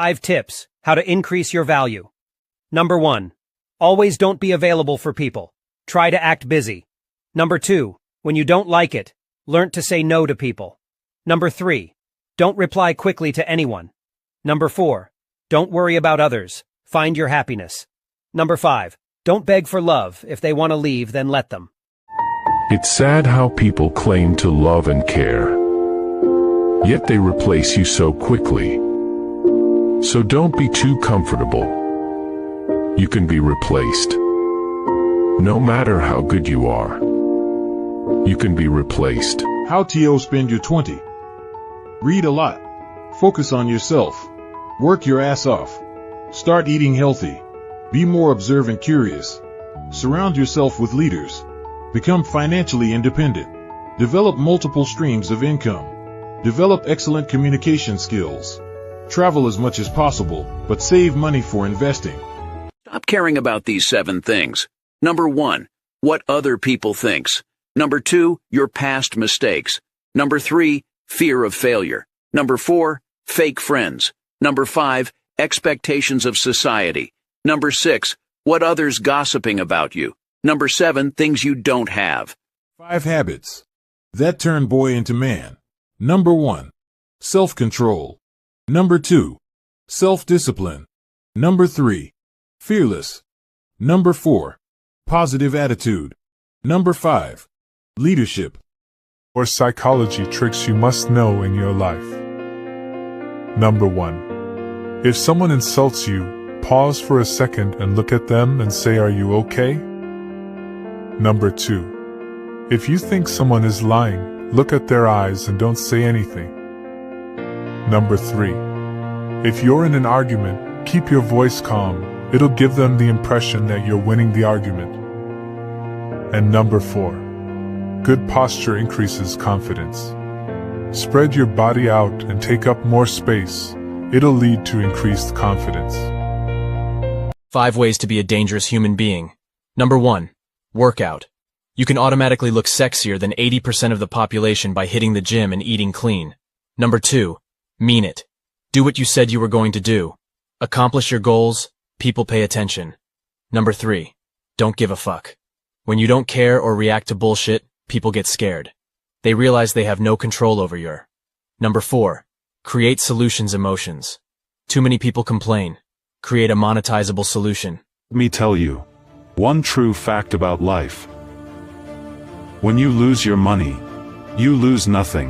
5 tips, how to increase your value. Number 1. Always don't be available for people. Try to act busy. Number 2. When you don't like it, learn to say no to people. Number 3. Don't reply quickly to anyone. Number 4. Don't worry about others. Find your happiness. Number 5. Don't beg for love. If they want to leave, then let them. It's sad how people claim to love and care, yet they replace you so quickly. So don't be too comfortable. You can be replaced. No matter how good you are, you can be replaced. How to spend your 20. Read a lot. Focus on yourself. Work your ass off. Start eating healthy. Be more observant, curious. Surround yourself with leaders. Become financially independent. Develop multiple streams of income. Develop excellent communication skills. Travel as much as possible, but save money for investing. Stop caring about these 7 things. Number 1, what other people thinks. Number 2, your past mistakes. Number 3, fear of failure. Number 4, fake friends. Number 5, expectations of society. Number 6, what others gossiping about you. Number 7, things you don't have. 5 habits that turn boy into man. Number 1, self-control. Number 2, self-discipline. Number 3, fearless. Number 4, positive attitude. Number 5, leadership. Or psychology tricks you must know in your life. Number 1. If someone insults you, pause for a second and look at them and say, "Are you okay?" Number 2. If you think someone is lying, look at their eyes and don't say anything. Number 3. If you're in an argument, keep your voice calm. It'll give them the impression that you're winning the argument. And number 4. Good posture increases confidence. Spread your body out and take up more space. It'll lead to increased confidence. 5 ways to be a dangerous human being. Number 1. Workout. You can automatically look sexier than 80% of the population by hitting the gym and eating clean. Number 2. Mean it. Do what you said you were going to do. Accomplish your goals. People pay attention. Number 3. Don't give a fuck. When you don't care or react to bullshit, people get scared. They realize they have no control over your. Number 4. Create solutions emotions. Too many people complain. Create a monetizable solution. Let me tell you one true fact about life. When you lose your money, you lose nothing.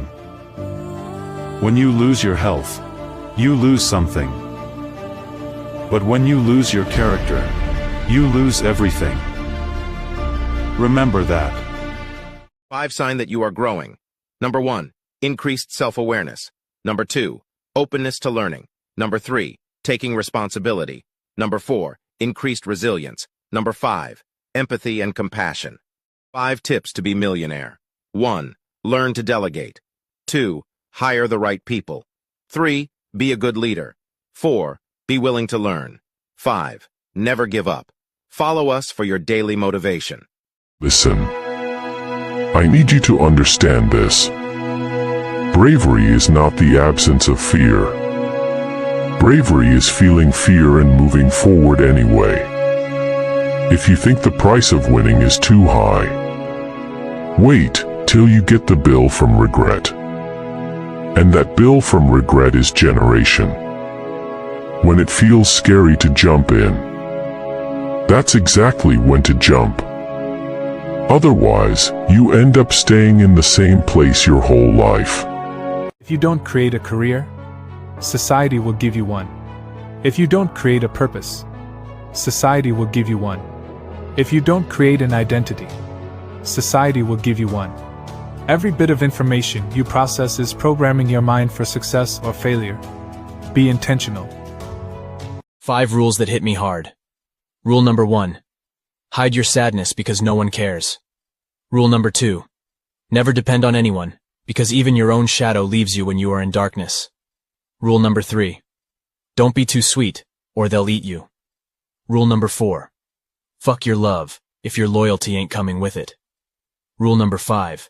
When you lose your health, you lose something. But when you lose your character, you lose everything. Remember that. 5 signs that you are growing. Number 1, increased self-awareness. Number 2, openness to learning. Number 3, taking responsibility. Number 4, increased resilience. Number 5, empathy and compassion. 5 tips to be millionaire. 1, learn to delegate. 2, hire the right people. 3, be a good leader. 4, be willing to learn. 5, never give up. Follow us for your daily motivation. Listen, I need you to understand this. Bravery is not the absence of fear. Bravery is feeling fear and moving forward anyway. If you think the price of winning is too high, wait till you get the bill from regret. And that bill from regret is generation. When it feels scary to jump in, that's exactly when to jump. Otherwise, you end up staying in the same place your whole life. If you don't create a career, society will give you one. If you don't create a purpose, society will give you one. If you don't create an identity, society will give you one. Every bit of information you process is programming your mind for success or failure. Be intentional. 5 rules that hit me hard. Rule number 1. Hide your sadness because no one cares. Rule number 2. Never depend on anyone, because even your own shadow leaves you when you are in darkness. Rule number 3. Don't be too sweet, or they'll eat you. Rule number 4. Fuck your love, if your loyalty ain't coming with it. Rule number 5.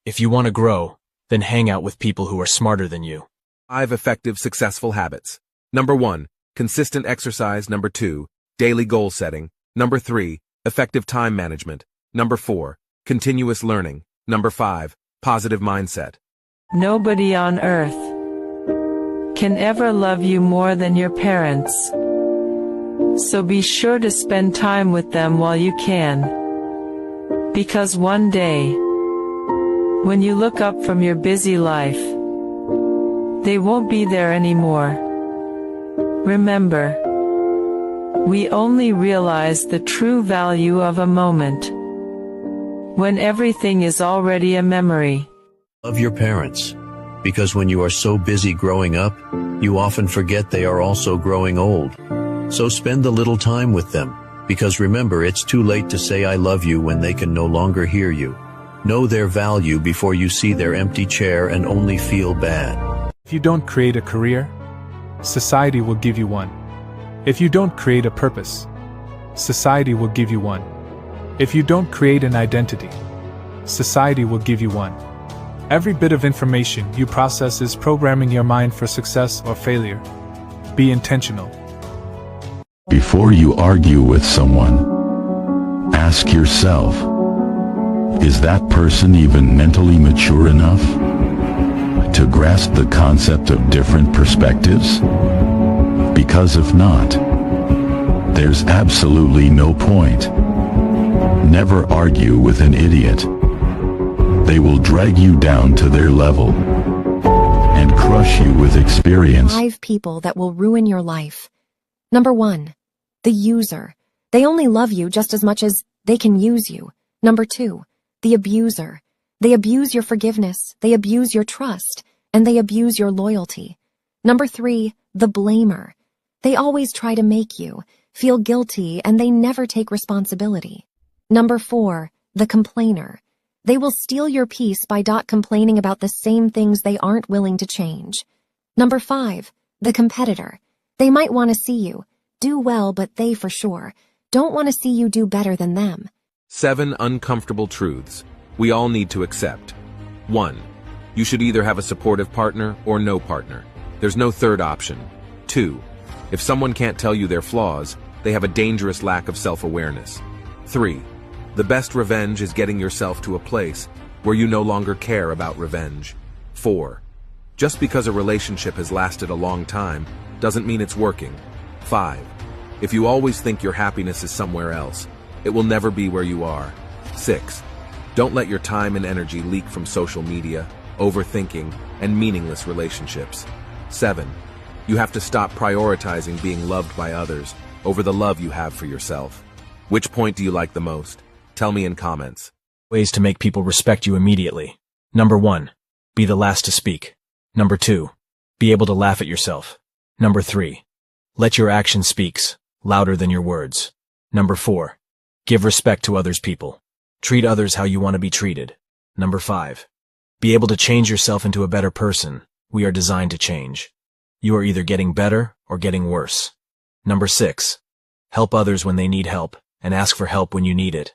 If you want to grow, then hang out with people who are smarter than you. 5 effective successful habits. Number 1, consistent exercise. Number 2, daily goal setting. Number 3, effective time management. Number 4, continuous learning. Number 5, positive mindset. Nobody on earth can ever love you more than your parents. So be sure to spend time with them while you can. Because one day, when you look up from your busy life, they won't be there anymore. Remember, we only realize the true value of a moment when everything is already a memory. Love your parents, because when you are so busy growing up, you often forget they are also growing old. So spend a little time with them, because remember, it's too late to say I love you when they can no longer hear you. Know their value before you see their empty chair and only feel bad. If you don't create a career, society will give you one. If you don't create a purpose, society will give you one. If you don't create an identity, society will give you one. Every bit of information you process is programming your mind for success or failure. Be intentional. Before you argue with someone, ask yourself, is that person even mentally mature enough to grasp the concept of different perspectives? Because if not, there's absolutely no point. Never argue with an idiot. They will drag you down to their level and crush you with experience. 5 people that will ruin your life. Number 1, the user. They only love you just as much as they can use you. Number 2, the abuser. They abuse your forgiveness, they abuse your trust, and they abuse your loyalty. Number 3, the blamer. They always try to make you feel guilty and they never take responsibility. Number 4, the complainer. They will steal your peace by complaining about the same things they aren't willing to change. Number 5, the competitor. They might want to see you do well, but they for sure don't want to see you do better than them. 7 uncomfortable truths we all need to accept. 1, you should either have a supportive partner or no partner. There's no third option. 2, if someone can't tell you their flaws, they have a dangerous lack of self-awareness. 3, the best revenge is getting yourself to a place where you no longer care about revenge. 4, just because a relationship has lasted a long time doesn't mean it's working. 5, if you always think your happiness is somewhere else, it will never be where you are. 6, don't let your time and energy leak from social media, overthinking, and meaningless relationships. 7, you have to stop prioritizing being loved by others over the love you have for yourself. Which point do you like the most? Tell me in comments. Ways to make people respect you immediately. Number 1, be the last to speak. Number 2, be able to laugh at yourself. Number 3, let your action speaks louder than your words. Number 4, give respect to others people. Treat others how you want to be treated. Number 5, be able to change yourself into a better person. We are designed to change. You are either getting better or getting worse. Number 6, help others when they need help and ask for help when you need it.